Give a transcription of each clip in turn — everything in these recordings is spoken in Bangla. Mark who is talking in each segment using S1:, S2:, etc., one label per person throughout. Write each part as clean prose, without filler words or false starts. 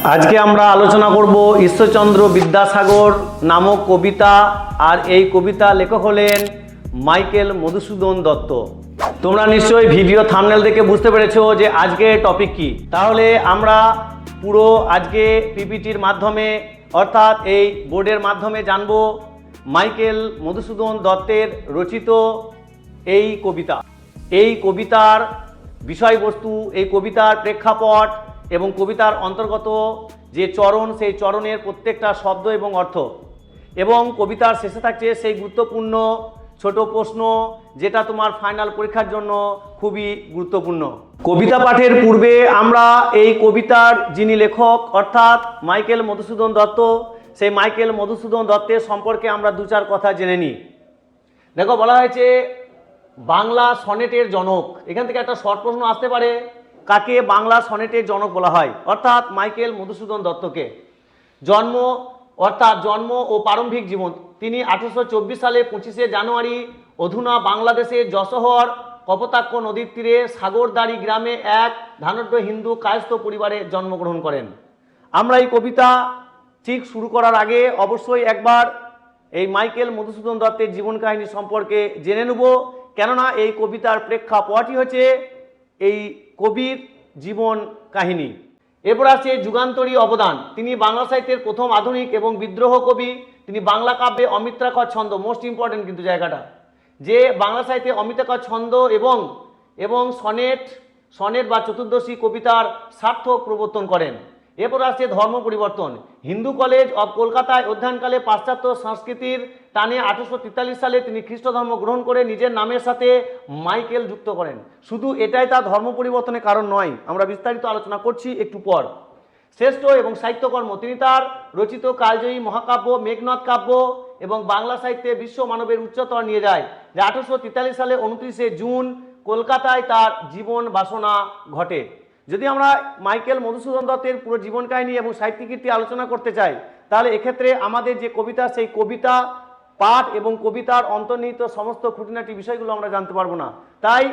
S1: আজকে আমরা আলোচনা করব ঈশ্বরচন্দ্র বিদ্যাসাগর নামক কবিতা। আর এই কবিতা লেখক হলেন মাইকেল মধুসূদন দত্ত। তোমরা নিশ্চয়ই ভিডিও থাম্বনেল দেখে বুঝতে পেরেছো যে আজকে টপিক কি। তাহলে আমরা পুরো আজকে পিপিটির মাধ্যমে অর্থাৎ এই বোর্ডের মাধ্যমে জানব মাইকেল মধুসূদন দত্তের রচিত এই কবিতা, এই কবিতার বিষয়বস্তু, এই কবিতার প্রেক্ষাপট এবং কবিতার অন্তর্গত যে চরণ, সেই চরণের প্রত্যেকটা শব্দ এবং অর্থ, এবং কবিতার শেষে থাকছে সেই গুরুত্বপূর্ণ ছোট প্রশ্ন যেটা তোমার ফাইনাল পরীক্ষার জন্য খুবই গুরুত্বপূর্ণ। কবিতা পাঠের পূর্বে আমরা এই কবিতার যিনি লেখক অর্থাৎ মাইকেল মধুসূদন দত্ত, সেই মাইকেল মধুসূদন দত্তের সম্পর্কে আমরা দু চার কথা জেনে নিই। দেখো, বলা হয়েছে বাংলা সনেটের জনক। এখান থেকে একটা শর্ট প্রশ্ন আসতে পারে, কাকে বাংলা সনেটের জনক বলা হয়? অর্থাৎ মাইকেল মধুসূদন দত্তকে। জন্ম ও প্রারম্ভিক জীবন, তিনি 1824 সালে 25শে জানুয়ারি অধুনা বাংলাদেশের যশোহর কপোতাক্ষ নদীর তীরে সাগরদাড়ি গ্রামে এক ধনাঢ্য হিন্দু কায়স্থ পরিবারে জন্মগ্রহণ করেন। আমরা এই কবিতা ঠিক শুরু করার আগে অবশ্যই একবার এই মাইকেল মধুসূদন দত্তের জীবন কাহিনী সম্পর্কে জেনে নেব, কেননা এই কবিতার প্রেক্ষাপটই হচ্ছে এই কবির জীবন কাহিনী। এরপর আছে যুগান্তরী অবদান। তিনি বাংলা সাহিত্যের প্রথম আধুনিক এবং বিদ্রোহ কবি। তিনি বাংলা কাব্যে অমিত্রাক্ষর ছন্দ, মোস্ট ইম্পর্টেন্ট কিন্তু জায়গাটা, যে বাংলা সাহিত্যে অমিত্রাক্ষর ছন্দ এবং সনেট বা চতুর্দশী কবিতার সার্থক প্রবর্তন করেন। এরপর আসছে ধর্ম পরিবর্তন। হিন্দু কলেজ অব কলকাতায় অধ্যয়নকালে পাশ্চাত্য সংস্কৃতির টানে 1843 সালে তিনি খ্রিস্ট ধর্ম গ্রহণ করে নিজের নামের সাথে মাইকেল যুক্ত করেন। শুধু এটাই তার ধর্ম পরিবর্তনের কারণ নয়, আমরা বিস্তারিত আলোচনা করছি একটু পর। শ্রেষ্ঠ এবং সাহিত্যকর্ম, তিনি তার রচিত কালজয়ী মহাকাব্য, মেঘনাদ কাব্য এবং বাংলা সাহিত্যে বিশ্ব মানবের উচ্চতর নিয়ে যায়, যা 1843 সালে 29শে জুন কলকাতায় তার জীবন বাসনা ঘটে। যদি আমরা মাইকেল মধুসূদন দত্তের পুরো জীবন কাহিনী এবং সাহিত্যিক কীর্তি আলোচনা করতে চাই, তাহলে এক্ষেত্রে আমাদের যে কবিতা, সেই কবিতা পাঠ এবং কবিতার অন্তর্নিহিত সমস্ত খুঁটিনাটি বিষয়গুলো আমরা জানতে পারবো না। তাই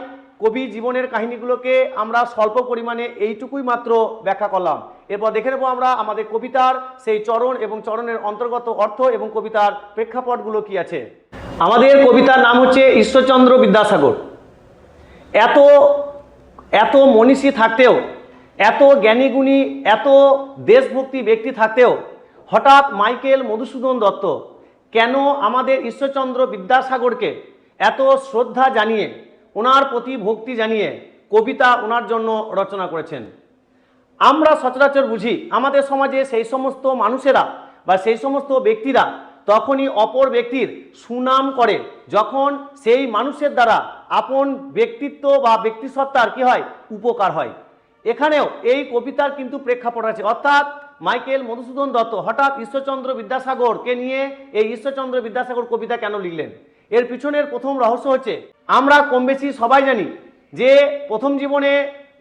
S1: কবি জীবনের কাহিনীগুলোকে আমরা স্বল্প পরিমাণে এইটুকুই মাত্র ব্যাখ্যা করলাম। এরপর দেখে নেব আমরা আমাদের কবিতার সেই চরণ এবং চরণের অন্তর্গত অর্থ এবং কবিতার প্রেক্ষাপটগুলো কি আছে। আমাদের কবিতার নাম হচ্ছে ঈশ্বরচন্দ্র বিদ্যাসাগর। এত মনীষী থাকতেও, এত জ্ঞানীগুণী, এত দেশভক্তি ব্যক্তি থাকতেও হঠাৎ মাইকেল মধুসূদন দত্ত কেন আমাদের ঈশ্বরচন্দ্র বিদ্যাসাগরকে এত শ্রদ্ধা জানিয়ে, ওনার প্রতি ভক্তি জানিয়ে কবিতা ওনার জন্য রচনা করেছেন? আমরা সচরাচর বুঝি আমাদের সমাজে সেই সমস্ত মানুষেরা বা সেই সমস্ত ব্যক্তিরা তখনই অপর ব্যক্তির সুনাম করে যখন সেই মানুষের দ্বারা আপন ব্যক্তিত্ব বা ব্যক্তিসত্তার কি হয়, উপকার হয়। এখানেও এই কবিতার কিন্তু প্রেক্ষাপট আছে, অর্থাৎ মাইকেল মধুসূদন দত্ত হঠাৎ ঈশ্বরচন্দ্র বিদ্যাসাগরকে নিয়ে এই ঈশ্বরচন্দ্র বিদ্যাসাগর কবিতা কেন লিখলেন? এর পিছনের প্রথম রহস্য হচ্ছে, আমরা কম বেশি সবাই জানি যে প্রথম জীবনে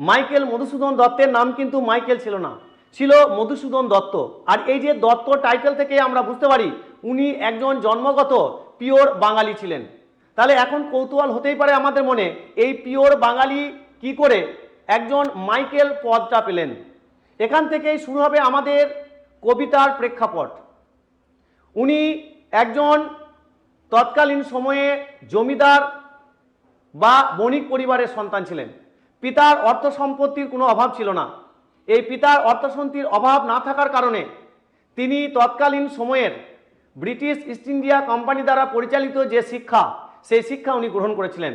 S1: মাইকেল মধুসূদন দত্তের নাম কিন্তু মাইকেল ছিল না, ছিল মধুসূদন দত্ত। আর এই যে দত্ত টাইটেল থেকে আমরা বুঝতে পারি উনি একজন জন্মগত পিওর বাঙালি ছিলেন। তাহলে এখন কৌতূহল হতেই পারে আমাদের মনে, এই পিওর বাঙালি কি করে একজন মাইকেল পদটা পেলেন? এখান থেকেই শুরু হবে আমাদের কবিতার প্রেক্ষাপট। উনি একজন তৎকালীন সময়ে জমিদার বা বণিক পরিবারের সন্তান ছিলেন। পিতার অর্থ সম্পত্তির কোনো অভাব ছিল না। এই পিতার অর্থসম্পত্তির অভাব না থাকার কারণে তিনি তৎকালীন সময়ের ব্রিটিশ ইস্ট ইন্ডিয়া কোম্পানি দ্বারা পরিচালিত যে শিক্ষা, সেই শিক্ষা উনি গ্রহণ করেছিলেন।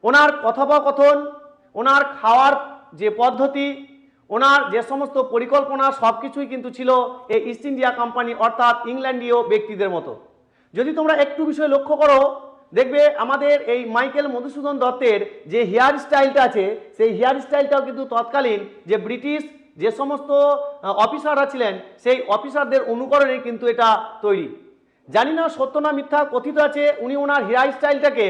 S1: ওনার কথোপকথন, ওনার খাওয়ার যে পদ্ধতি, ওনার যে সমস্ত পরিকল্পনা, সব কিছুই কিন্তু ছিল এই ইস্ট ইন্ডিয়া কোম্পানি অর্থাৎ ইংল্যান্ডীয় ব্যক্তিদের মতো। যদি তোমরা একটু বিষয় লক্ষ্য করো, দেখবে আমাদের এই মাইকেল মধুসূদন দত্তের যে হেয়ার স্টাইলটা আছে, সেই হেয়ার স্টাইলটাও কিন্তু তৎকালীন যে ব্রিটিশ যে সমস্ত অফিসাররা ছিলেন, সেই অফিসারদের অনুকরণে কিন্তু এটা তৈরি। জানি না সত্য না মিথ্যা, কথিত আছে উনি ওনার হেয়ার স্টাইলটাকে,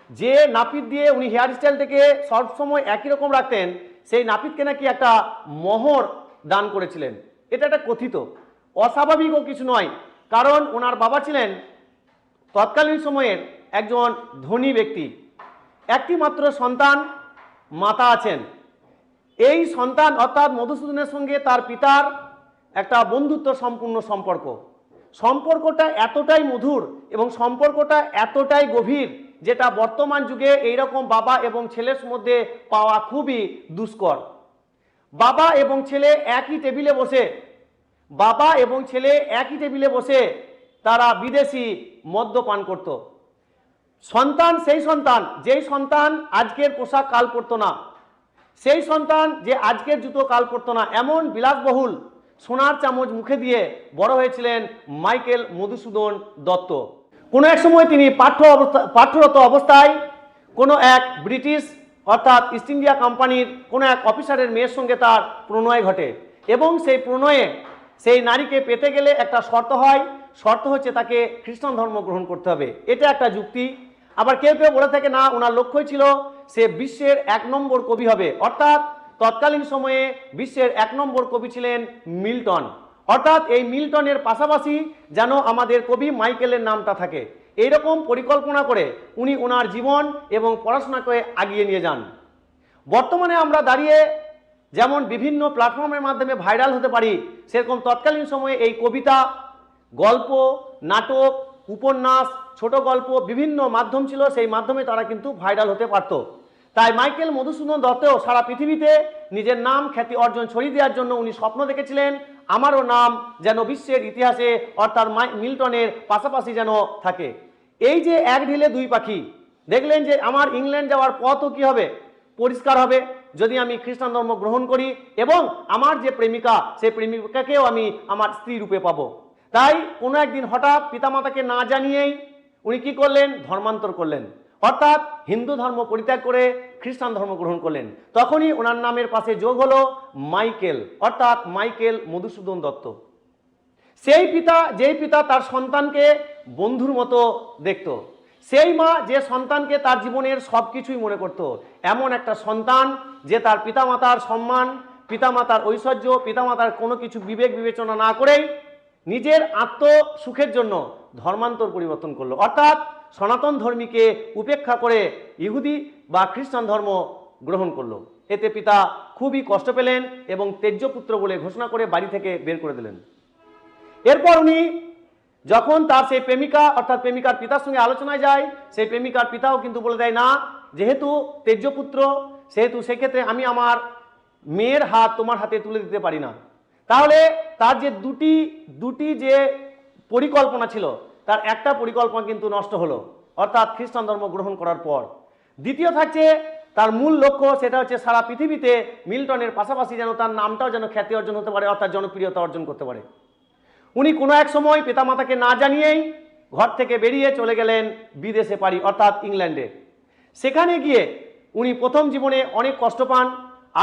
S1: যে নাপিত দিয়ে উনি হেয়ার স্টাইলটাকে সবসময় একই রকম রাখতেন, সেই নাপিতকে নাকি একটা মোহর দান করেছিলেন। এটা একটা কথিত, অস্বাভাবিকও কিছু নয়, কারণ ওনার বাবা ছিলেন তৎকালীন সময়ের একজন ধনী ব্যক্তি। একটি মাত্র সন্তান, মাতা আছেন। এই সন্তান অর্থাৎ মধুসূদনের সঙ্গে তার পিতার একটা বন্ধুত্ব সম্পূর্ণ সম্পর্ক। সম্পর্কটা এতটাই মধুর এবং সম্পর্কটা এতটাই গভীর, যেটা বর্তমান যুগে এইরকম বাবা এবং ছেলের মধ্যে পাওয়া খুবই দুষ্কর। বাবা এবং ছেলে একই টেবিলে বসে তারা বিদেশি মদ্য পান করত। সন্তান সেই সন্তান যেই সন্তান আজকের পোশাক কাল পরতো না, সেই সন্তান যে আজকের জুতো কাল পরতো না, এমন বিলাসবহুল সোনার চামচ মুখে দিয়ে বড় হয়েছিলেন মাইকেল মধুসূদন দত্ত। কোনো এক সময় তিনি পাঠ্যরত অবস্থায় কোনো এক ব্রিটিশ অর্থাৎ ইস্ট ইন্ডিয়া কোম্পানির কোনো এক অফিসারের মেয়ের সঙ্গে তার প্রণয় ঘটে এবং সেই প্রণয়ে সেই নারীকে পেতে গেলে একটা শর্ত হয়। শর্ত হচ্ছে তাকে খ্রিস্টান ধর্ম গ্রহণ করতে হবে। এটা একটা যুক্তি। আবার কেউ কেউ বলে থাকে না, ওনার লক্ষ্যই ছিল সে বিশ্বের 1 নম্বর কবি হবে। অর্থাৎ তৎকালীন সময়ে বিশ্বের 1 নম্বর কবি ছিলেন মিল্টন। অর্থাৎ এই মিল্টনের পাশাপাশি যেন আমাদের কবি মাইকেলের নামটা থাকে, এইরকম পরিকল্পনা করে উনি ওনার জীবন এবং পড়াশোনাকে আগিয়ে নিয়ে যান। বর্তমানে আমরা দাঁড়িয়ে যেমন বিভিন্ন প্ল্যাটফর্মের মাধ্যমে ভাইরাল হতে পারি, সেরকম তৎকালীন সময়ে এই কবিতা, গল্প, নাটক, উপন্যাস, ছোট গল্প বিভিন্ন মাধ্যম ছিল, সেই মাধ্যমে তারা কিন্তু ভাইরাল হতে পারত। তাই মাইকেল মধুসূদন দত্তও সারা পৃথিবীতে নিজের নাম খ্যাতি অর্জন ছড়িয়ে দেওয়ার জন্য উনি স্বপ্ন দেখেছিলেন আমারও নাম যেন বিশ্বের ইতিহাসে অর্থাৎ মিল্টনের পাশাপাশি যেন থাকে। এই যে এক ঢিলে দুই পাখি, দেখলেন যে আমার ইংল্যান্ড যাওয়ার পথও কি হবে, পরিষ্কার হবে যদি আমি খ্রিস্টান ধর্ম গ্রহণ করি এবং আমার যে প্রেমিকা সেই প্রেমিকাকেও আমি আমার স্ত্রী রূপে পাবো। তাই কোনো একদিন হঠাৎ পিতামাতাকে না জানিয়েই উনি কি করলেন, ধর্মান্তর করলেন, অর্থাৎ হিন্দু ধর্ম পরিত্যাগ করে খ্রিস্টান ধর্ম গ্রহণ করলেন। তখনই ওনার নামের পাশে যোগ হলো মাইকেল, অর্থাৎ মাইকেল মধুসূদন দত্ত। যেই পিতা তার সন্তানকে বন্ধুর মতো দেখত, সেই মা যে সন্তানকে তার জীবনের সব কিছুই মনে করত, এমন একটা সন্তান যে তার পিতামাতার সম্মান, পিতামাতার ঐশ্বর্য, পিতামাতার কোনো কিছু বিবেক বিবেচনা না করেই নিজের আত্মসুখের জন্য ধর্মান্তর পরিবর্তন করলো, অর্থাৎ সনাতন ধর্মীকে উপেক্ষা করে ইহুদি বা খ্রিস্টান ধর্ম গ্রহণ করলো। এতে পিতা খুবই কষ্ট পেলেন এবং তেজ্যপুত্র বলে ঘোষণা করে বাড়ি থেকে বের করে দিলেন। এরপর উনি যখন তার সেই প্রেমিকা অর্থাৎ প্রেমিকার পিতার সঙ্গে আলোচনায় যায়, সেই প্রেমিকার পিতাও কিন্তু বলে দেয় না, যেহেতু তেজ্যপুত্র সেহেতু সেক্ষেত্রে আমি আমার মেয়ের হাত তোমার হাতে তুলে দিতে পারি না। তাহলে তার যে দুটি যে পরিকল্পনা ছিল, তার একটা পরিকল্পনা কিন্তু নষ্ট হলো, অর্থাৎ খ্রিস্টান ধর্ম গ্রহণ করার পর। দ্বিতীয় থাকছে তার মূল লক্ষ্য, সেটা হচ্ছে সারা পৃথিবীতে মিল্টনের পাশাপাশি যেন তার নামটাও যেন খ্যাতি অর্জন হতে পারে, অর্থাৎ জনপ্রিয়তা অর্জন করতে পারে। উনি কোনো এক সময় পিতামাতাকে না জানিয়েই ঘর থেকে বেরিয়ে চলে গেলেন বিদেশে পাড়ি, অর্থাৎ ইংল্যান্ডে। সেখানে গিয়ে উনি প্রথম জীবনে অনেক কষ্ট পান,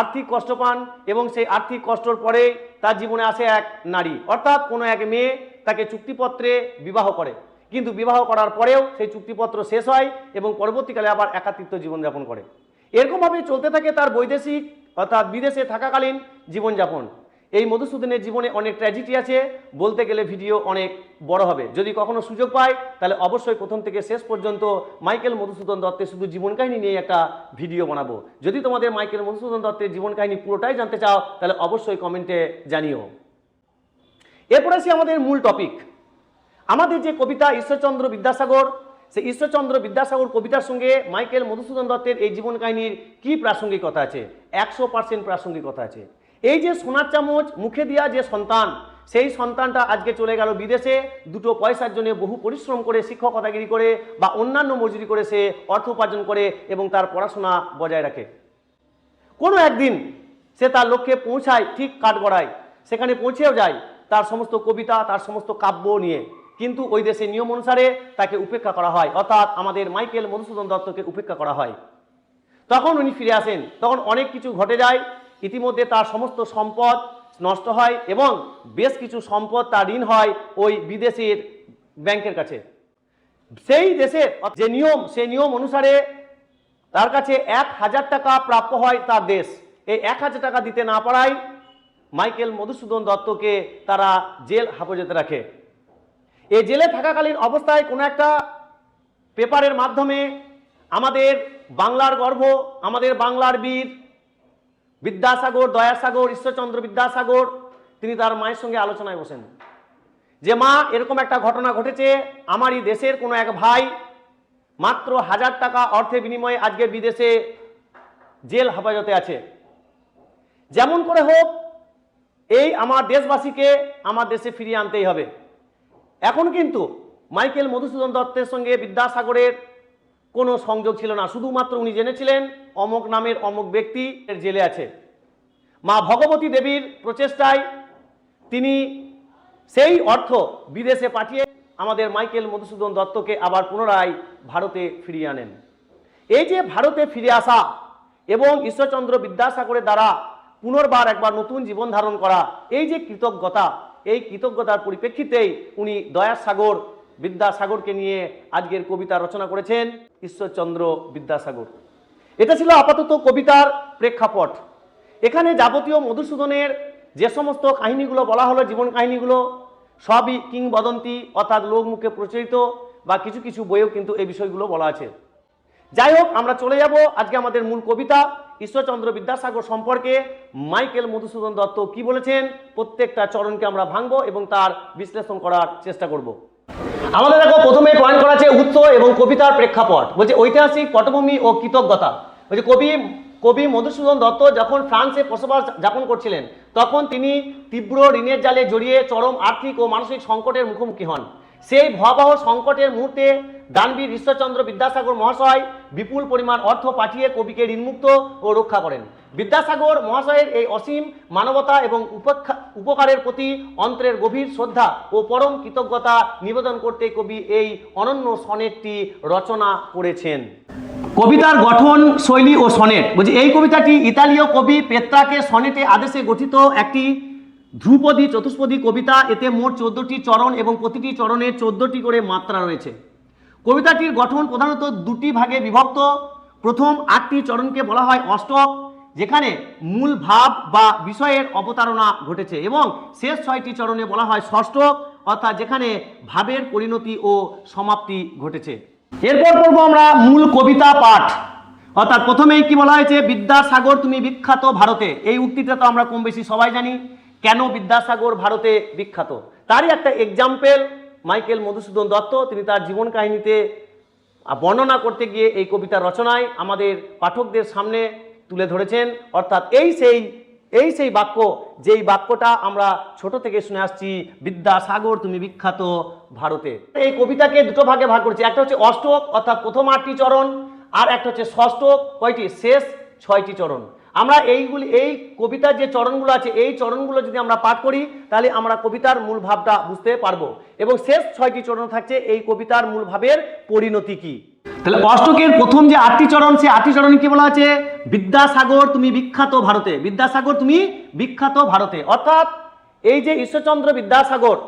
S1: আর্থিক কষ্ট পান এবং সেই আর্থিক কষ্টর পরে তার জীবনে আসে এক নারী, অর্থাৎ কোনো এক মেয়ে তাকে চুক্তিপত্রে বিবাহ করে। কিন্তু বিবাহ করার পরেও সেই চুক্তিপত্র শেষ হয় এবং পরবর্তীকালে আবার একাকিত্ব জীবনযাপন করে। এরকমভাবে চলতে থাকে তার বৈদেশিক অর্থাৎ বিদেশে থাকাকালীন জীবনযাপন। এই মধুসূদনের জীবনে অনেক ট্র্যাজেডি আছে, বলতে গেলে ভিডিও অনেক বড় হবে। যদি কখনো সুযোগ পায় তাহলে অবশ্যই প্রথম থেকে শেষ পর্যন্ত মাইকেল মধুসূদন দত্তের শুধু জীবন কাহিনী নিয়ে একটা ভিডিও বানাবো। যদি তোমাদের মাইকেল মধুসূদন দত্তের জীবন কাহিনী পুরোটাই জানতে চাও তাহলে অবশ্যই কমেন্টে জানিও। এরপরে আসি আমাদের মূল টপিক। আমাদের যে কবিতা ঈশ্বরচন্দ্র বিদ্যাসাগর, সেই ঈশ্বরচন্দ্র বিদ্যাসাগর কবিতার সঙ্গে মাইকেল মধুসূদন দত্তের এই জীবন কাহিনীর কি প্রাসঙ্গিকতা আছে? 100% প্রাসঙ্গিকতা আছে। এই যে সোনার চামচ মুখে দিয়া যে সন্তান, সেই সন্তানটা আজকে চলে গেল বিদেশে, দুটো পয়সার জন্য বহু পরিশ্রম করে শিক্ষকতাগিরি করে বা অন্যান্য মজুরি করে সে অর্থ উপার্জন করে এবং তার পড়াশোনা বজায় রাখে। কোনো একদিন সে তার লক্ষ্যে পৌঁছায় ঠিক কাঠগড়ায়, সেখানে পৌঁছেও যায় তার সমস্ত কবিতা, তার সমস্ত কাব্য নিয়ে, কিন্তু ওই দেশে নিয়ম অনুসারে তাকে উপেক্ষা করা হয়, অর্থাৎ আমাদের মাইকেল মধুসূদন দত্তকে উপেক্ষা করা হয়। তখন উনি ফিরে আসেন, তখন অনেক কিছু ঘটে যায়। ইতিমধ্যে তার সমস্ত সম্পদ নষ্ট হয় এবং বেশ কিছু সম্পদ তার ঋণ হয় ওই বিদেশের ব্যাংকের কাছে। সেই দেশের যে নিয়ম, সেই নিয়ম অনুসারে তার কাছে 1000 টাকা প্রাপ্য হয় তার দেশ। এই 1000 টাকা দিতে না পারায় মাইকেল মধুসূদন দত্তকে তারা জেল হাজতে রাখে। এই জেলে থাকাকালীন অবস্থায় কোনো একটা পেপারের মাধ্যমে আমাদের বাংলার গর্ব, আমাদের বাংলার বীর বিদ্যাসাগর, দয়াসাগর, ঈশ্বরচন্দ্র বিদ্যাসাগর তিনি তার মায়ের সঙ্গে আলোচনায় বসেন যে মা, এরকম একটা ঘটনা ঘটেছে, আমারই দেশের কোনো এক ভাই মাত্র 1000 টাকা অর্থের বিনিময়ে আজকে বিদেশে জেল হেফাজতে আছে। যেমন করে হোক এই আমার দেশবাসীকে আমার দেশে ফিরিয়ে আনতেই হবে। এখন কিন্তু মাইকেল মধুসূদন দত্তের সঙ্গে বিদ্যাসাগরের কোনো সংযোগ ছিল না, শুধুমাত্র উনি জেনেছিলেন অমক নামের অমক ব্যক্তি এর জেলে আছে। মা ভগবতী দেবীর প্রচেষ্টায় তিনি সেই অর্থ বিদেশে পাঠিয়ে আমাদের মাইকেল মধুসূদন দত্তকে আবার পুনরায় ভারতে ফিরিয়ে আনেন। এই যে ভারতে ফিরে আসা এবং ঈশ্বরচন্দ্র বিদ্যাসাগরের দ্বারা পুনর্বার একবার নতুন জীবন ধারণ করা, এই যে কৃতজ্ঞতা, এই কৃতজ্ঞতার পরিপ্রেক্ষিতেই উনি দয়াসাগর বিদ্যাসাগরকে নিয়ে আজকের কবিতা রচনা করেছেন ঈশ্বরচন্দ্র বিদ্যাসাগর। এটা ছিল আপাতত কবিতার প্রেক্ষাপট। এখানে যাবতীয় মধুসূদনের যে সমস্ত কাহিনীগুলো বলা হলো, জীবন কাহিনীগুলো সবই কিংবদন্তি, অর্থাৎ লোকমুখে প্রচলিত, বা কিছু কিছু বইয়েও কিন্তু এই বিষয়গুলো বলা আছে। যাই হোক, আমরা চলে যাব আজকে আমাদের মূল কবিতা ঈশ্বরচন্দ্র বিদ্যাসাগর সম্পর্কে মাইকেল মধুসূদন দত্ত কি বলেছেন। প্রত্যেকটা চরণকে আমরা ভাঙবো এবং তার বিশ্লেষণ করার চেষ্টা করব। আমাদের দেখো প্রথমে পয়েন্ট করা আছে উৎস এবং কবিতার প্রেক্ষাপট। বলছে ঐতিহাসিক পটভূমি ও কৃতজ্ঞতা। বলছে কবি মধুসূদন দত্ত যখন ফ্রান্সে বসবাস যাপন করছিলেন তখন তিনি তীব্র ঋণের জালে জড়িয়ে চরম আর্থিক ও মানসিক সংকটের মুখোমুখি হন। সেই ভয়াবহ সংকটের মুহূর্তে দানবীর ঈশ্বরচন্দ্র বিদ্যাসাগর মহাশয় বিপুল পরিমাণ অর্থ পাঠিয়ে কবিকে ঋণমুক্ত ও রক্ষা করেন। বিদ্যাসাগর মহাশয়ের এই অসীম মানবতা এবং উপকারের প্রতি অন্তরের গভীর শ্রদ্ধা ও পরম কৃতজ্ঞতা নিবেদন করতে কবি এই অনন্য সনেটটি রচনা করেছেন। কবিতার গঠন, শৈলী ও সনেট। বলছি এই কবিতাটি ইতালীয় কবি পেত্রাকে সনেটে আদেশে গঠিত একটি ধ্রুপদী চতুষ্পদী কবিতা। এতে মোট 14টি চরণ এবং প্রতিটি চরণে 14টি করে মাত্রা রয়েছে। কবিতাটির গঠন প্রধানত দুটি ভাগে বিভক্ত। প্রথম 8টি চরণকে বলা হয় অষ্টক, যেখানে মূল ভাব বা বিষয়ের অবতারণা ঘটেছে, এবং শেষ 6টি চরণে বলা হয় ষষ্ঠক, অর্থাৎ যেখানে ভাবের পরিণতি ও সমাপ্তি ঘটেছে। এরপর পড়বো আমরা মূল কবিতা পাঠ। অর্থাৎ প্রথমেই কি বলা হয়েছে, বিদ্যাসাগর তুমি বিখ্যাত ভারতে। এই উক্তিটা তো আমরা কম বেশি সবাই জানি। কেন বিদ্যাসাগর ভারতে বিখ্যাত তারই একটা এক্সাম্পল মাইকেল মধুসূদন দত্ত তিনি তার জীবন কাহিনীতে বর্ণনা করতে গিয়ে এই কবিতা রচনায় আমাদের পাঠকদের সামনে তুলে ধরেছেন। অর্থাৎ এই সেই বাক্য, যেই বাক্যটা আমরা ছোট থেকে শুনে আসছি, বিদ্যাসাগর তুমি বিখ্যাত ভারতে। এই কবিতাকে দুটো ভাগে ভাগ করেছে। একটা হচ্ছে অষ্টক, অর্থাৎ প্রথম 8টি চরণ, আর একটা হচ্ছে ষষ্ঠক, কয়টি, শেষ 6টি চরণ। আমরা এই কবিতার যে চরণগুলো আছে এই চরণগুলো যদি আমরা পাঠ করি তাহলে আমরা কবিতার মূল ভাবটা বুঝতে পারবো, এবং শেষ 6টি চরণ থাকছে এই কবিতার মূল ভাবের পরিণতি কি। তাহলে অষ্টকের প্রথম যে 8টি চরণ, সেই 8টি চরণে কি বলা আছে, বিদ্যাসাগর তুমি বিখ্যাত ভারতে। বিদ্যাসাগর তুমি বিখ্যাত ভারতে, অর্থাৎ এই যে ঈশ্বরচন্দ্র বিদ্যাসাগর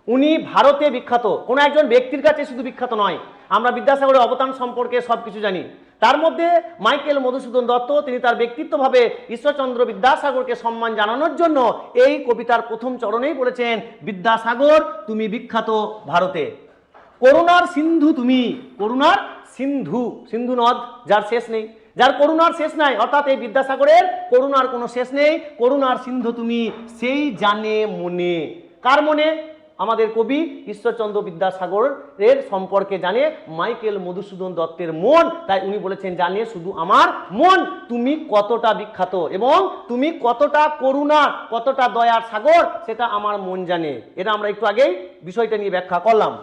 S1: উনি ভারতে বিখ্যাত, কোনো একজন ব্যক্তির কাছে শুধু বিখ্যাত নয়। আমরা বিদ্যাসাগরের অবদান সম্পর্কে সবকিছু জানি। তার মধ্যে মাইকেল মধুসূদন দত্ত তিনি তার ব্যক্তিত্বভাবে ঈশ্বরচন্দ্র বিদ্যাসাগরকে সম্মান জানানোর জন্য এই কবিতার প্রথম চরণেই বলেছেন, বিদ্যাসাগর তুমি বিখ্যাত ভারতে। করুণার সিন্ধু তুমি, করুণার সিন্ধু, সিন্ধু নদ যার শেষ নেই, যার করুণার শেষ নাই, অর্থাৎ এই বিদ্যাসাগরের করুণার কোনো শেষ নেই। করুণার সিন্ধু তুমি, সেই জানে মনে। কার মনে? আমাদের কবি ঈশ্বরচন্দ্র বিদ্যাসাগরের সম্পর্কে জানে মাইকেল মধুসূদন দত্তের মন। তাই উনি বলেছেন, জানে শুধু আমার মন তুমি কতটা বিখ্যাত এবং তুমি কতটা করুণা, কতটা দয়ার সাগর, সেটা আমার মন জানে। এটা আমরা একটু আগেই বিষয়টা নিয়ে ব্যাখ্যা করলাম।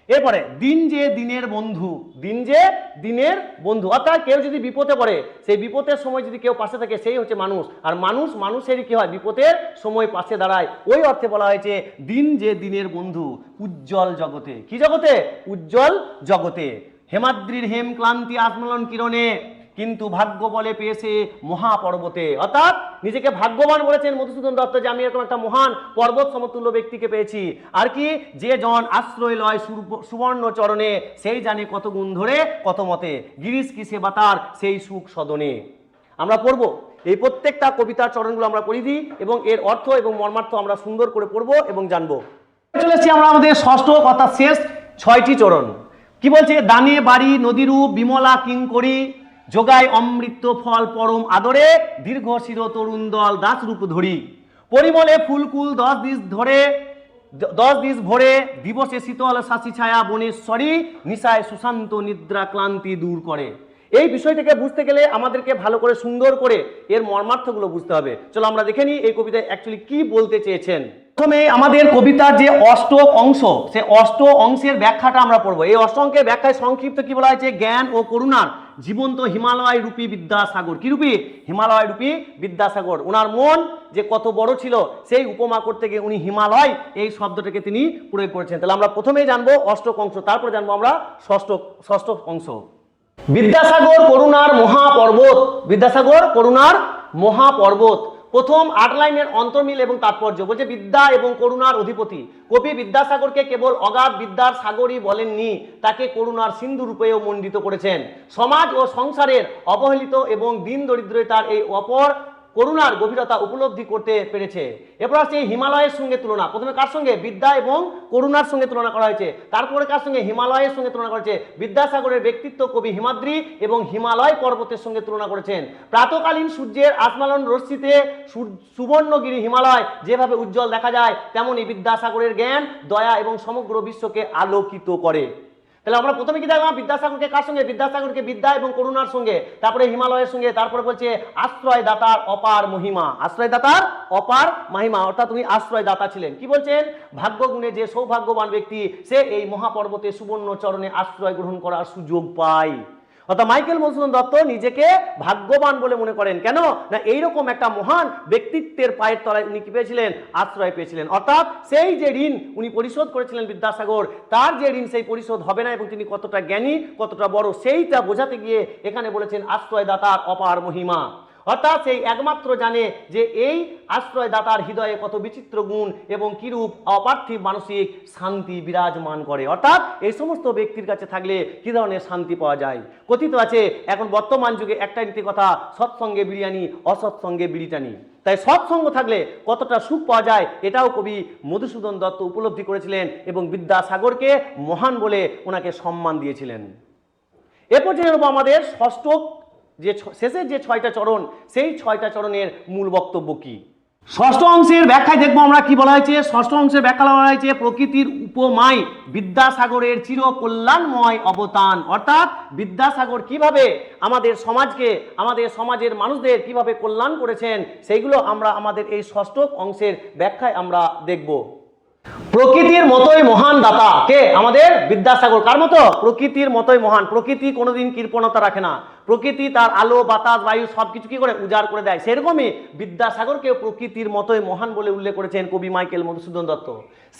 S1: এরপরে দিন যে দিনের বন্ধু, দিন যে দিনের বন্ধু, অর্থাৎ কেউ যদি বিপদে পড়ে, সেই বিপদের সময় যদি কেউ পাশে থাকে সেই হচ্ছে মানুষ, আর মানুষ মানুষেরই কি হয়, বিপদের সময় পাশে দাঁড়ায়। ওই অর্থে বলা হয়েছে দিন যে দিনের বন্ধু উজ্জ্বল জগতে। কি জগতে? উজ্জ্বল জগতে। হেমাদ্রির হেম ক্লান্তি আত্মলন কিরণে, কিন্তু ভাগ্য বলে পেয়েছে মহাপর্বতে। অর্থাৎ নিজেকে ভাগ্যবান বলেছেন মধুসূদন দত্ত যে আমি এরকম একটা মহান পর্বত সমতুল্য ব্যক্তিকে পেয়েছি। আর কি, যে জন আশ্রয় লয় সুবর্ণ চরণে, সেই জানে কত গুণ ধরে কত মতে, গিরিশ কি সেবা তার সেই সুখ সদনে। আমরা পড়ব এই প্রত্যেকটা কবিতার চরণগুলো আমরা পড়ি দিই এবং এর অর্থ এবং মর্মার্থ আমরা সুন্দর করে পড়বো এবং জানবো। চলে এসেছি আমরা আমাদের ষষ্ঠ কথা শেষ 6টি চরণ। কি বলছে, দানে বাড়ি নদীরূপ বিমলা কিঙ্করী, যোগায় অমৃত ফল পরম আদরে, দীর্ঘ শির তরুণ দল দাস রূপ ধরি, পরিমলে ফুলকুল 10 দিস ভরে, দিবসে শীতল শাসি ছায়া বনেশ্বরী, নিশায় সুশান্ত নিদ্রা ক্লান্তি দূর করে। এই বিষয়টাকে বুঝতে গেলে আমাদেরকে ভালো করে সুন্দর করে এর মর্মার্থগুলো বুঝতে হবে। চলো আমরা দেখে নিই এই কবিতায় অ্যাকচুয়ালি কি বলতে চেয়েছেন। প্রথমে আমাদের কবিতার যে অষ্টক অংশ, সে অষ্ট অংশের ব্যাখ্যাটা আমরা পড়বো। এই অষ্ট অঙ্কের ব্যাখ্যায় সংক্ষিপ্ত কি বলা হয়েছে? জ্ঞান ও করুণার জীবন্ত হিমালয় রূপী বিদ্যাসাগর। কি রূপী? হিমালয় রূপী বিদ্যাসাগর। ওনার মন যে কত বড় ছিল সেই উপমা করতে গিয়ে উনি হিমালয় এই শব্দটাকে তিনি প্রয়োগ করেছেন। তাহলে আমরা প্রথমেই জানবো অষ্টক অংশ, তারপর জানবো আমরা ষষ্ঠ অংশ। বিদ্যাসাগর করুণার মহাপর্বত। বিদ্যাসাগর করুণার মহাপর্বত। প্রথম 8 লাইনের অন্তর্মিল এবং তাৎপর্য বলছে, বিদ্যা এবং করুণার অধিপতি কবি বিদ্যাসাগরকে কেবল অগাধ বিদ্যার সাগরই বলেননি, তাকে করুণার সিন্ধু রূপেও মণ্ডিত করেছেন। সমাজ ও সংসারের অবহেলিত এবং দিন দরিদ্রতার এই অপর করুণার গভীরতা উপলব্ধি করতে পেরেছে। এরপর আসছে হিমালয়ের সঙ্গে তুলনা। প্রথমে কার সঙ্গে? বিদ্যা এবং করুণার সঙ্গে তুলনা করা হয়েছে। তারপরে কার সঙ্গে? হিমালয়ের সঙ্গে তুলনা করা হয়েছে। বিদ্যাসাগরের ব্যক্তিত্ব কবি হিমাদ্রি এবং হিমালয় পর্বতের সঙ্গে তুলনা করেছেন। প্রাতকালীন সূর্যের আস্মালন রশ্মিতে সুবর্ণগিরি হিমালয় যেভাবে উজ্জ্বল দেখা যায়, তেমনি বিদ্যাসাগরের জ্ঞান, দয়া এবং সমগ্র বিশ্বকে আলোকিত করে। তাহলে আমরা প্রথমে কি দেখলাম? বিদ্যাসাগরকে কার সঙ্গে? বিদ্যাসাগরকে বিদ্যা এবং করুণার সঙ্গে, তারপরে হিমালয়ের সঙ্গে, তারপরে বলছে আশ্রয় দাতার অপার মহিমা। আশ্রয় দাতার অপার মহিমা, অর্থাৎ উনি আশ্রয় দাতা ছিলেন। কি বলছেন? ভাগ্যগুণে যে সৌভাগ্যবান ব্যক্তি, সে এই মহাপর্বতে সুবর্ণ চরণে আশ্রয় গ্রহণ করার সুযোগ পায়। অর্থাৎ মাইকেল মধুসূদন দত্ত নিজেকে ভাগ্যবান বলে মনে করেন। কেন না? এইরকম একটা মহান ব্যক্তিত্বের পায়ের তলায় উনি কি পেয়েছিলেন? আশ্রয় পেয়েছিলেন। অর্থাৎ সেই যে ঋণ উনি পরিশোধ করেছিলেন বিদ্যাসাগর, তার যে ঋণ সেই পরিশোধ হবে না এবং তিনি কতটা জ্ঞানী, কতটা বড়, সেইটা বোঝাতে গিয়ে এখানে বলেছেন আশ্রয়দাতার অপার মহিমা। অর্থাৎ সেই একমাত্র জানে যে এই আশ্রয়দাতার হৃদয়ে কত বিচিত্র গুণ এবং কিরূপ অপার্থিব মানসিক শান্তি বিরাজমান করে। অর্থাৎ এই সমস্ত ব্যক্তির কাছে থাকলে কি ধরনের শান্তি পাওয়া যায়। কথিত আছে এখন বর্তমান যুগে একটা নীতি কথা, সৎসঙ্গে বিরিয়ানি, অসৎসঙ্গে বিড়িটানি। তাই সৎসঙ্গ থাকলে কতটা সুখ পাওয়া যায় এটাও কবি মধুসূদন দত্ত উপলব্ধি করেছিলেন এবং বিদ্যাসাগরকে মহান বলে ওনাকে সম্মান দিয়েছিলেন। এরপর জেনে নেব আমাদের যে শেষের যে 6টা চরণ, সেই 6টা চরণের মূল বক্তব্য কি। ষষ্ঠ অংশের ব্যাখ্যায় দেখবো আমরা কি বলা হয়েছে। ষষ্ঠ অংশের ব্যাখ্যা বলা হয়েছে প্রকৃতির উপমায় বিদ্যাসাগরের চির কল্যাণময় অবদান। অর্থাৎ বিদ্যাসাগর কিভাবে আমাদের সমাজকে, আমাদের সমাজের মানুষদের কিভাবে কল্যাণ করেছেন, সেইগুলো আমরা আমাদের এই ষষ্ঠ অংশের ব্যাখ্যায় আমরা দেখব। প্রকৃতির মতোই মহান দাতা কে? আমাদের বিদ্যাসাগর। কার মতো? প্রকৃতির মতোই মহান। প্রকৃতি কোনোদিন কৃপণতা রাখে না। প্রকৃতি তার আলো, বাতাস, বায়ু সবকিছু কি করে? উজাড় করে দেয়। সেরকমই বিদ্যাসাগরকেও প্রকৃতির মতোই মহান বলে উল্লেখ করেছেন কবি মাইকেল মধুসূদন দত্ত।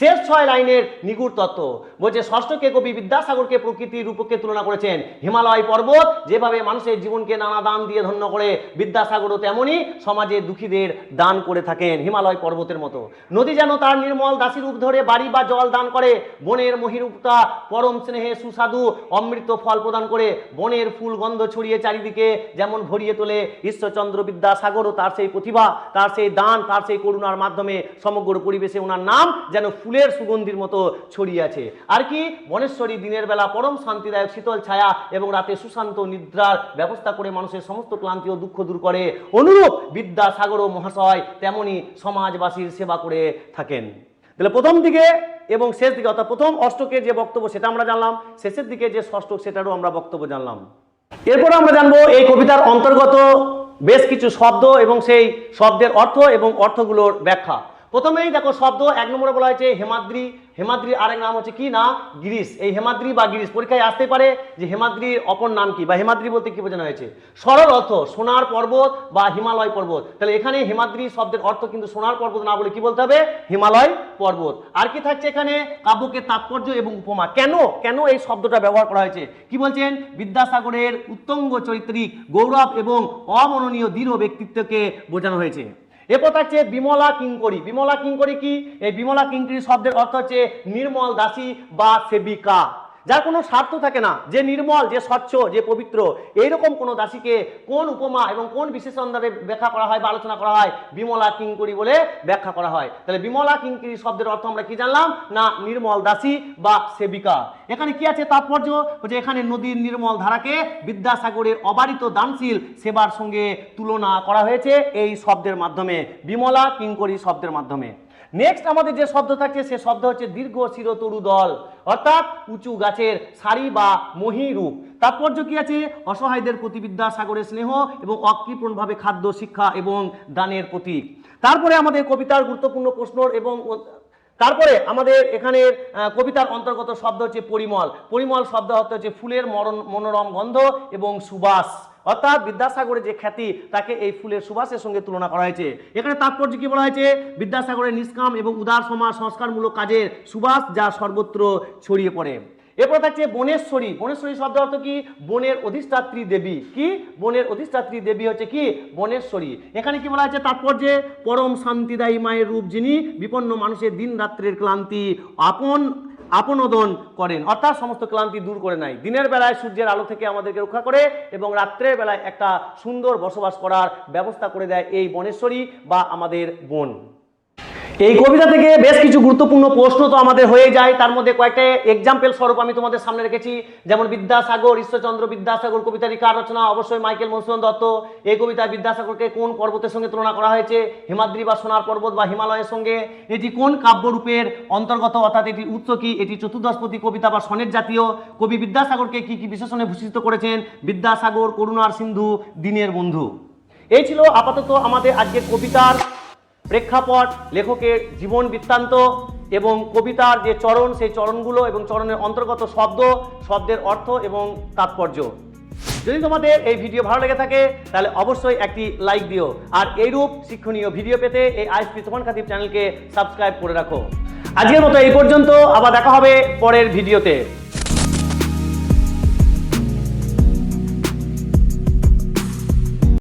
S1: শেষ 6 লাইনের নিগুড় তত্ত্ব বলছে, ষষ্ঠকে কবি বিদ্যাসাগরকে প্রকৃতির রূপকে তুলনা করেছেন। হিমালয় পর্বত যেভাবে মানুষের জীবনকে নানা দান দিয়ে ধন্য করে, বিদ্যাসাগরও তেমনই সমাজের দুঃখীদের দান করে থাকেন হিমালয় পর্বতের মতো। নদী যেন তার নির্মল দাসী রূপ ধরে বাড়ি বা জল দান করে, বনের মহিরূপতা পরম স্নেহে সুস্বাদু অমৃত ফল প্রদান করে, বনের ফুল গন্ধ ছড়িয়ে চারিদিকে যেমন ভরিয়ে তোলে, ঈশ্বরচন্দ্র বিদ্যাসাগরও তার সেই প্রতিভা, তার সেই দান, তার সেই করুণার মাধ্যমে সমগ্র পরিবেশে ওনার নাম যেন ফুলের সুগন্ধির মতো ছড়িয়ে আছে। আর কি? বনেশ্বরী দিনের বেলা পরম শান্তিদায়ক শীতল ছায়া এবং রাতে সুশান্ত নিদ্রার ব্যবস্থা করে মানুষের সমস্ত ক্লান্তি ও দুঃখ দূর করে। অনুরূপ বিদ্যাসাগর ও মহাশয় তেমনি সমাজবাসীর সেবা করে থাকেন। তাহলে প্রথম দিকে এবং শেষ দিকে, অর্থাৎ প্রথম অষ্টকের যে বক্তব্য সেটা আমরা জানলাম, শেষের দিকে যে ষষ্ঠক সেটারও আমরা বক্তব্য জানলাম। এরপর আমরা জানবো এই কবিতার অন্তর্গত বেশ কিছু শব্দ এবং সেই শব্দের অর্থ এবং অর্থগুলোর ব্যাখ্যা। প্রথমেই দেখো শব্দ 1 নম্বরে বলা হয়েছে হেমাদ্রি। হেমাদ্রির আরেক নাম হচ্ছে কি না? গিরিশ। এই হেমাদ্রি বা গিরিশ পরীক্ষায় আসতে পারে যে হেমাদ্রির অপর নাম কি বা হেমাদ্রি বলতে কি বোঝানো হয়েছে। সরল অর্থ সোনার পর্বত বা হিমালয় পর্বত। তাহলে এখানে হেমাদ্রি শব্দের অর্থ কিন্তু সোনার পর্বত না বলে কি বলতে হবে? হিমালয় পর্বত। আর কি থাকছে এখানে? কাব্যকে তাৎপর্য এবং উপমা। কেন এই শব্দটা ব্যবহার করা হয়েছে? কি বলছেন? বিদ্যাসাগরের উত্তঙ্গ চরিত্রিক গৌরব এবং অমননীয় দৃঢ় ব্যক্তিত্বকে বোঝানো হয়েছে। এরপর থাকছে বিমলা কিঙ্করী। বিমলা কিঙ্করী কি? এই বিমলা কিঙ্করী শব্দের অর্থ হচ্ছে নির্মল দাসী বা সেবিকা। যার কোনো স্বার্থ থাকে না, যে নির্মল, যে স্বচ্ছ, যে পবিত্র, এইরকম কোনো দাসীকে কোন উপমা এবং কোন বিশেষণ দ্বারা ব্যাখ্যা করা হয় বা আলোচনা করা হয়? বিমলা কিঙ্করী বলে ব্যাখ্যা করা হয়। তাহলে বিমলা কিঙ্করী শব্দের অর্থ আমরা কি জানলাম? না নির্মল দাসী বা সেবিকা। এখানে কি আছে তাৎপর্য? যে এখানে নদীর নির্মল ধারাকে বিদ্যাসাগরের অবারিত দানশীল সেবার সঙ্গে তুলনা করা হয়েছে এই শব্দের মাধ্যমে, বিমলা কিঙ্করী শব্দের মাধ্যমে। নেক্সট আমাদের যে শব্দ থাকছে সে শব্দ হচ্ছে দীর্ঘ শিরতরু দল, অর্থাৎ উঁচু গাছের সারি বা মহীরূপ। তাৎপর্য কি আছে? অসহায়দের প্রতি বিদ্যাসাগরের স্নেহ এবং অকৃপণভাবে খাদ্য, শিক্ষা এবং দানের প্রতীক। তারপরে আমাদের কবিতার গুরুত্বপূর্ণ প্রশ্ন এবং তারপরে আমাদের এখানে কবিতার অন্তর্গত শব্দ হচ্ছে পরিমল। পরিমল শব্দ অর্থ হচ্ছে ফুলের মনোরম গন্ধ এবং সুবাস, অর্থাৎ বিদ্যাসাগরের যে খ্যাতি তাকে এই ফুলের সুবাসের সঙ্গে তুলনা করা হয়েছে। এখানে তাৎপর্য কি বলা হয়েছে? বিদ্যাসাগরের নিষ্কাম এবং উদার সমাজ সংস্কারমূলক কাজের সুবাস যা সর্বত্র ছড়িয়ে পড়ে। এরপর থাকছে বনেশ্বরী। বনেশ্বরী শব্দ অর্থ কি? বনের অধিষ্ঠাত্রী দেবী। কি? বনের অধিষ্ঠাত্রী দেবী হচ্ছে কি? বনেশ্বরী। এখানে কি বলা হয়েছে তাৎপর্যে? পরম শান্তিদায়ী মায়ের রূপ যিনি বিপন্ন মানুষের দিন রাত্রের ক্লান্তি আপনোদন করেন, অর্থাৎ সমস্ত ক্লান্তি দূর করে নেয়। দিনের বেলায় সূর্যের আলো থেকে আমাদেরকে রক্ষা করে এবং রাত্রের বেলায় একটা সুন্দর বসবাস করার ব্যবস্থা করে দেয় এই বনেশ্বরী বা আমাদের বোন। এই কবিতা থেকে বেশ কিছু গুরুত্বপূর্ণ প্রশ্ন তো আমাদের হয়ে যায়, তার মধ্যে কয়েকটা এক্সাম্পল স্বরূপ আমি তোমাদের সামনে রেখেছি। যেমন বিদ্যাসাগর, ঈশ্বরচন্দ্র বিদ্যাসাগর কবিতাটি কার রচনা? অবশ্যই মাইকেল মধুসূদন দত্ত। এই কবিতায় বিদ্যাসাগরকে কোন পর্বতের সঙ্গে তুলনা করা হয়েছে? হিমাদ্রি বা সোনার পর্বত বা হিমালয়ের সঙ্গে। এটি কোন কাব্যরূপের অন্তর্গত, অর্থাৎ এটির উৎস কি? এটি চতুর্দশপদী কবিতা বা সনেট জাতীয়। কবি বিদ্যাসাগরকে কি কি বিশেষণে ভূষিত করেছেন? বিদ্যাসাগর, করুণার সিন্ধু, দীনের বন্ধু। এই ছিল আপাতত আমাদের আজকের কবিতার প্রেক্ষাপট, লেখকের জীবন বৃত্তান্ত এবং কবিতার যে চরণ, সেই চরণগুলো এবং চরণের অন্তর্গত শব্দ, শব্দের অর্থ এবং তাৎপর্য। যদি তোমাদের এই ভিডিও ভালো লেগে থাকে তাহলে অবশ্যই একটি লাইক দিও, আর এইরূপ শিক্ষণীয় ভিডিও পেতে এই আইএসপি তুফান খাতিব চ্যানেলকে সাবস্ক্রাইব করে রাখো। আজকের মতো এই পর্যন্ত, আবার দেখা হবে পরের ভিডিওতে।